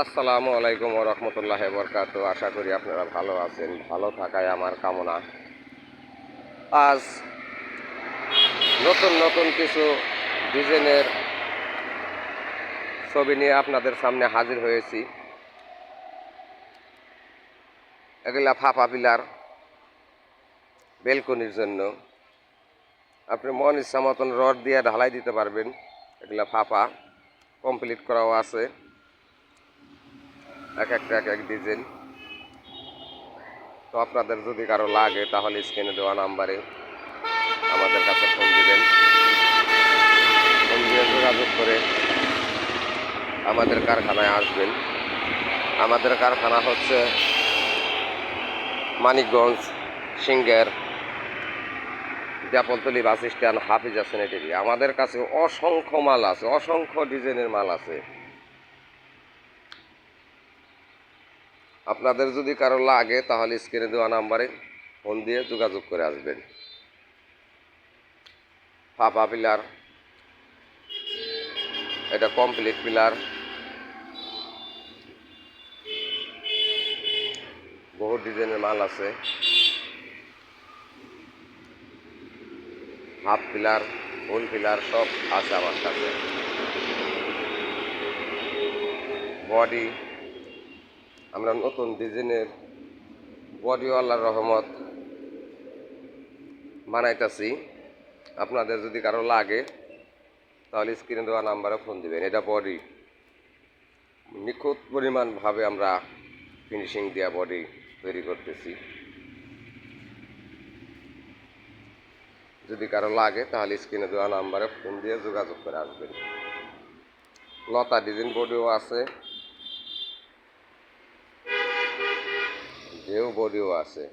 আসসালামু আলাইকুম ওয়া রাহমাতুল্লাহি ওয়া বারাকাতুহু। আশা করি আপনারা ভালো আছেন। ভালো থাকাই আমার কামনা। আজ নতুন নতুন কিছু ডিজাইনের ছবি নিয়ে আপনাদের সামনে হাজির হয়েছি। এগুলা ফাঁপা পিলার বেলকনির জন্য। আপনি মন ইচ্ছা মতন রড দিয়ে ঢালাই দিতে পারবেন। এগুলা ফাঁপা কমপ্লিট করাও আছে, এক একটা এক এক ডিজাইন। তো আপনাদের যদি কারো লাগে তাহলে স্ক্রিনে দেওয়া নাম্বারে আমাদের কাছে ফোন দিবেন। ফোন দিয়ে যোগাযোগ করে আমাদের কারখানায় আসবেন। আমাদের কারখানা হচ্ছে মানিকগঞ্জ, সিংহের, জাপলতলি বাস স্ট্যান্ড, হাফিজা স্যানিটারি। আমাদের কাছে অসংখ্য মাল আছে, অসংখ্য ডিজাইনের মাল আছে। আপনাদের যদি কারো লাগে তাহলে স্ক্রিনে দেওয়া নাম্বারে ফোন দিয়ে যোগাযোগ করে আসবেন। ফাঁপা পিলার, এটা কমপ্লিট পিলার, বহু ডিজাইনের মাল আছে। হাফ পিলার, ফুল পিলার সব আছে আমার কাছে। বডি আমরা নতুন ডিজাইনের বডি আল্লাহর রহমত বানাইতেছি। আপনাদের যদি কারো লাগে তাহলে স্ক্রিনে দেওয়া নাম্বারে ফোন দিবেন। এটা বডি নিখুঁত পরিমাণভাবে আমরা ফিনিশিং দেওয়া বডি তৈরি করতেছি। যদি কারো লাগে তাহলে স্ক্রিনে দেওয়া নাম্বারে ফোন দিয়ে যোগাযোগ করে আসবেন। লতা ডিজাইন বডিও আছে, ঢেউ বডিও আছে।